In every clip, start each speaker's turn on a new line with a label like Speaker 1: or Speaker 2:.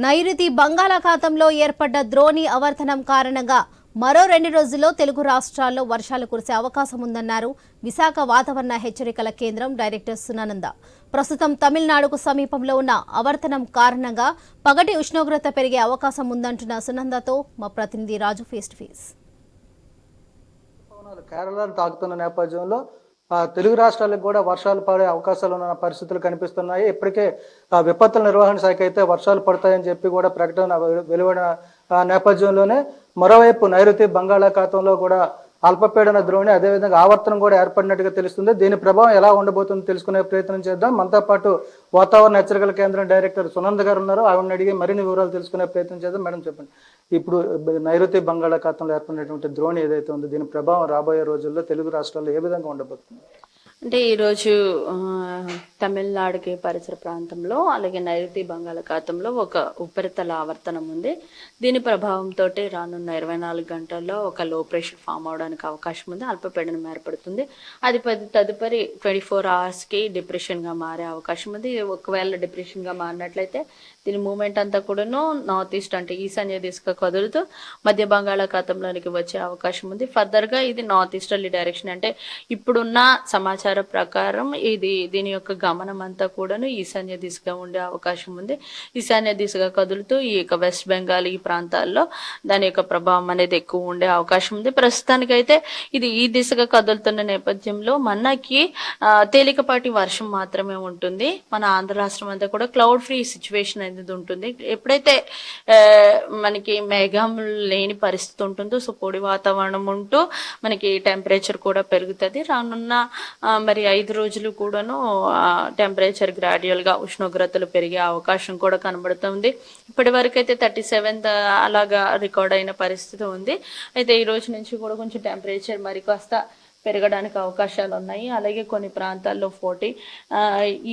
Speaker 1: నైరుతి బంగాళాఖాతంలో ఏర్పడ్డ ద్రోణి ఆవర్తనం కారణంగా మరో 2 రోజుల్లో తెలుగు రాష్ట్రాల్లో వర్షాలు కురిసే అవకాశం ఉందన్నారు విశాఖ వాతావరణ హెచ్చరికల కేంద్రం డైరెక్టర్ సునానంద. ప్రస్తుతం తమిళనాడుకు సమీపంలో ఉన్న ఆవర్తనం కారణంగా పగటి ఉష్ణోగ్రత పెరిగే అవకాశం ఉందంటున్న సునందతో మా ప్రతినిధి రాజు ఫేస్ టు ఫేస్.
Speaker 2: కేరళను తాకుతున్న నేపథ్యంలో తెలుగు రాష్ట్రాలకు కూడా వర్షాలు పడే అవకాశాలు ఉన్న పరిస్థితులు కనిపిస్తున్నాయి. ఇప్పటికే విపత్తుల నిర్వహణ శాఖ అయితే వర్షాలు పడతాయని చెప్పి కూడా ప్రకటన వెలువడిన నేపథ్యంలోనే మరోవైపు నైరుతి బంగాళాఖాతంలో కూడా అల్పపీడన ద్రోణి అదేవిధంగా ఆవర్తనం కూడా ఏర్పడినట్టుగా తెలుస్తుంది. దీని ప్రభావం ఎలా ఉండబోతుందో తెలుసుకునే ప్రయత్నం చేద్దాం. మనతో పాటు వాతావరణ హెచ్చరికల కేంద్రం డైరెక్టర్ సునంద గారు ఉన్నారు. ఆవిడని అడిగి మరిన్ని వివరాలు తెలుసుకునే ప్రయత్నం చేద్దాం. మేడం చెప్పండి, ఇప్పుడు నైరుతి బంగాళాఖాతంలో ఏర్పడినటువంటి ద్రోణి ఏదైతే ఉందో దీని ప్రభావం రాబోయే రోజుల్లో తెలుగు రాష్ట్రాల్లో ఏ విధంగా ఉండబోతుంది?
Speaker 3: అంటే ఈరోజు తమిళనాడుకి పరిసర ప్రాంతంలో అలాగే నైరుతి బంగాళాఖాతంలో ఒక ఉపరితల ఆవర్తనం ఉంది. దీని ప్రభావంతో రానున్న 24 గంటల్లో ఒక లో ప్రెషర్ ఫామ్ అవడానికి అవకాశం ఉంది. అల్పపీడనం ఏర్పడుతుంది. అది తదుపరి 24 అవర్స్కి డిప్రెషన్గా మారే అవకాశం ఉంది. ఒకవేళ డిప్రెషన్గా మారినట్లయితే దీని మూమెంట్ అంతా కూడాను నార్త్ ఈస్ట్ అంటే ఈశాన్య దిశగా కదులుతూ మధ్య బంగాళాఖాతంలోనికి వచ్చే అవకాశం ఉంది. ఫర్దర్గా ఇది నార్త్ ఈస్టర్లీ డైరెక్షన్ అంటే ఇప్పుడున్న సమాచారం ప్రకారం దీని యొక్క గమనం అంతా కూడాను ఈశాన్య దిశగా ఉండే అవకాశం ఉంది. ఈశాన్య దిశగా కదులుతూ ఈ యొక్క వెస్ట్ బెంగాల్ ఈ ప్రాంతాల్లో దాని యొక్క ప్రభావం అనేది ఎక్కువ ఉండే అవకాశం ఉంది. ప్రస్తుతానికైతే ఇది ఈ దిశగా కదులుతున్న నేపథ్యంలో మనకి తేలికపాటి వర్షం మాత్రమే ఉంటుంది. మన ఆంధ్ర రాష్ట్రం అంతా కూడా క్లౌడ్ ఫ్రీ సిచ్యువేషన్ అనేది ఉంటుంది. ఎప్పుడైతే మనకి మేఘం లేని పరిస్థితి ఉంటుందో సో పొడి వాతావరణం ఉంటూ మనకి టెంపరేచర్ కూడా పెరుగుతుంది. రానున్న మరి 5 రోజులు కూడాను టెంపరేచర్ గ్రాడ్యువల్గా ఉష్ణోగ్రతలు పెరిగే అవకాశం కూడా కనబడుతుంది. ఇప్పటి వరకు అయితే 37 అలాగా రికార్డ్ అయిన పరిస్థితి ఉంది. అయితే ఈ రోజు నుంచి కూడా కొంచెం టెంపరేచర్ మరి కాస్త పెరగడానికి అవకాశాలు ఉన్నాయి. అలాగే కొన్ని ప్రాంతాల్లో 40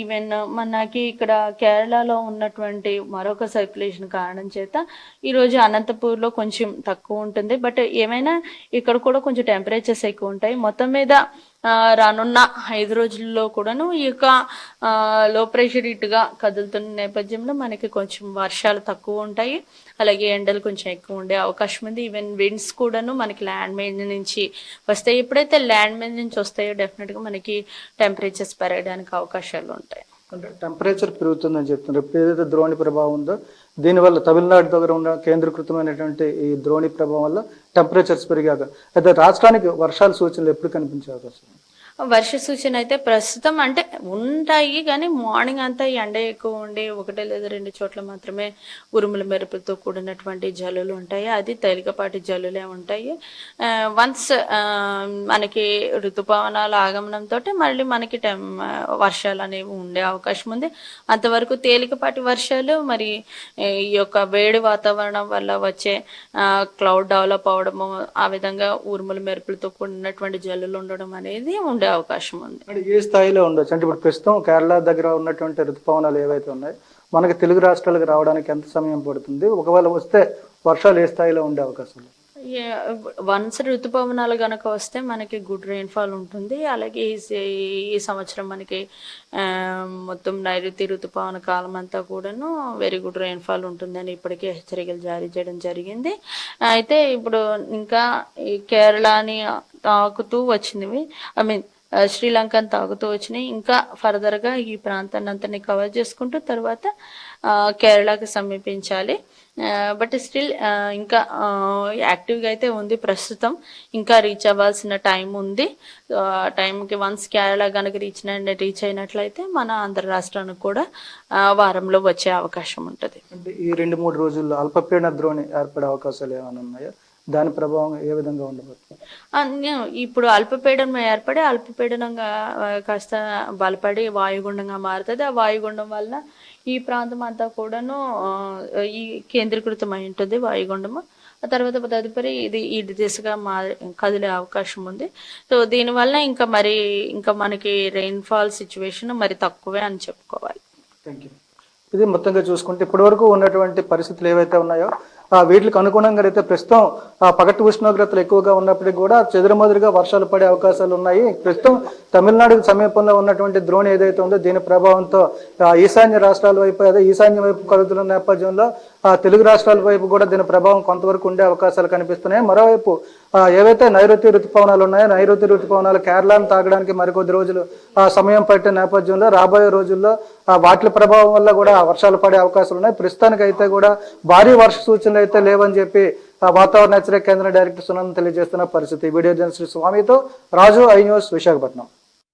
Speaker 3: ఈవెన్ మనకి ఇక్కడ కేరళలో ఉన్నటువంటి మరొక సర్క్యులేషన్ కారణం చేత ఈరోజు అనంతపూర్లో కొంచెం తక్కువ ఉంటుంది. బట్ ఏమైనా ఇక్కడ కూడా కొంచెం టెంపరేచర్స్ ఎక్కువ ఉంటాయి. మొత్తం మీద రానున్న 5 రోజుల్లో కూడాను ఈ యొక్క లో ప్రెషర్ ఇటుగా కదులుతున్న నేపథ్యంలో మనకి కొంచెం వర్షాలు తక్కువ ఉంటాయి. అలాగే ఎండలు కొంచెం ఎక్కువ ఉండే అవకాశం ఉంది. ఈవెన్ విండ్స్ కూడాను మనకి ల్యాండ్ మీద నుంచి వస్తాయి. ఎప్పుడైతే ల్యాండ్ మీద నుంచి వస్తాయో డెఫినెట్గా మనకి టెంపరేచర్స్ పెరగడానికి అవకాశాలు ఉంటాయి.
Speaker 2: అంటే టెంపరేచర్ పెరుగుతుందని చెప్తున్నారు. ఇప్పుడు ఏదైతే ద్రోణి ప్రభావం ఉందో దీనివల్ల తమిళనాడు దగ్గర ఉన్న కేంద్రీకృతమైనటువంటి ఈ ద్రోణి ప్రభావం వల్ల టెంపరేచర్స్ పెరిగాక అయితే రాష్ట్రానికి వర్షాల సూచనలు ఎప్పుడు కనిపించే అవకాశం?
Speaker 3: వర్ష సూచన అయితే ప్రస్తుతం అంటే ఉంటాయి కానీ మార్నింగ్ అంతా ఎండ ఎక్కువ ఉండి 1 లేదా 2 చోట్ల మాత్రమే ఉరుముల మెరుపులతో కూడినటువంటి జల్లులు ఉంటాయి. అది తేలికపాటి జల్లులే ఉంటాయి. వన్స్ మనకి ఋతుపవనాల ఆగమనంతో మళ్ళీ మనకి వర్షాలు అనేవి ఉండే అవకాశం ఉంది. అంతవరకు తేలికపాటి వర్షాలు మరి ఈ యొక్క వేడి వాతావరణం వల్ల వచ్చే క్లౌడ్ డెవలప్ అవడము ఆ విధంగా ఉరుముల మెరుపులతో కూడినటువంటి జల్లులు ఉండడం అనేది ఉండే అవకాశం ఉంది.
Speaker 2: అంటే ఏ స్థాయిలో ఉండొచ్చు? అంటే ఇప్పుడు ప్రస్తుతం కేరళ దగ్గర ఉన్నటువంటి ఋతుపవనాలు ఏవైతే ఉన్నాయో మనకి తెలుగు రాష్ట్రాలకు రావడానికి ఎంత సమయం పడుతుంది? ఒకవేళ వస్తే వర్షాలు ఏ స్థాయిలో ఉండే అవకాశం?
Speaker 3: వన్స్ ఋతుపవనాలు కనుక వస్తే మనకి గుడ్ రెయిన్ఫాల్ ఉంటుంది. అలాగే ఈ సంవత్సరం మనకి మొత్తం నైరుతి ఋతుపవన కాలం అంతా కూడాను వెరీ గుడ్ రెయిన్ఫాల్ ఉంటుందని ఇప్పటికే హెచ్చరికలు జారీ చేయడం జరిగింది. అయితే ఇప్పుడు ఇంకా ఈ కేరళని తాకుతూ వచ్చినవి శ్రీలంకను తాగుతూ వచ్చినాయి. ఇంకా ఫర్దర్గా ఈ ప్రాంతాన్ని అంతని కవర్ చేసుకుంటూ తర్వాత కేరళకి సమీపించాలి. బట్ స్టిల్ ఇంకా యాక్టివ్గా అయితే ఉంది ప్రస్తుతం. ఇంకా రీచ్ అవ్వాల్సిన టైం ఉంది. టైంకి వన్స్ కేరళ కనుక రీచ్ అయినట్లయితే మన ఆంధ్ర రాష్ట్రానికి కూడా వారంలో వచ్చే అవకాశం ఉంటుంది.
Speaker 2: అంటే ఈ 2-3 రోజుల్లో అల్పపీడన ద్రోణి ఏర్పడే అవకాశాలు ఏమైనా ఉన్నాయా? దాని ప్రభావం ఏ విధంగా ఉండబోతుంది?
Speaker 3: ఇప్పుడు అల్పపీడనం ఏర్పడి అల్పపీడనంగా కాస్త బలపడి వాయుగుండంగా మారుతుంది. ఆ వాయుగుండం వల్ల ఈ ప్రాంతం అంతా కూడాను ఈ కేంద్రీకృతమై ఉంటుంది వాయుగుండము. ఆ తర్వాత తదుపరి ఈ దిశగా కదిలే అవకాశం ఉంది. సో దీనివల్ల ఇంకా మనకి రెయిన్ఫాల్ సిచ్యువేషన్ మరి తక్కువే అని చెప్పుకోవాలి.
Speaker 2: Thank you. ఇది మొత్తంగా చూసుకుంటే ఇప్పటి వరకు ఉన్నటువంటి పరిస్థితులు ఏవైతే ఉన్నాయో వీటికి అనుగుణంగా అయితే ప్రస్తుతం పగటి ఉష్ణోగ్రతలు ఎక్కువగా ఉన్నప్పటికీ కూడా చెదురుమదురుగా వర్షాలు పడే అవకాశాలు ఉన్నాయి. ప్రస్తుతం తమిళనాడుకు సమీపంలో ఉన్నటువంటి ద్రోణి ఏదైతే ఉందో దీని ప్రభావంతో ఈశాన్య రాష్ట్రాల వైపు ఈశాన్య వైపు కదులుతున్న నేపథ్యంలో తెలుగు రాష్ట్రాల వైపు కూడా దీని ప్రభావం కొంతవరకు ఉండే అవకాశాలు కనిపిస్తున్నాయి. మరోవైపు ఏవైతే నైరుతి ఋతుపవనాలు ఉన్నాయో నైరుతి ఋతుపవనాలు కేరళను తాగడానికి మరికొద్ది రోజులు సమయం పట్టిన నేపథ్యంలో రాబోయే రోజుల్లో వాటి ప్రభావం వల్ల కూడా వర్షాలు పడే అవకాశాలు ఉన్నాయి. ప్రస్తుతానికి అయితే కూడా భారీ వర్ష సూచనలు అయితే లేవని చెప్పి వాతావరణ హెచ్చరిక కేంద్ర డైరెక్టర్ సునంద్ తెలియజేస్తున్న పరిస్థితి. వీడియో జర్నలిస్ట్ స్వామితో రాజు, ఐ న్యూస్, విశాఖపట్నం.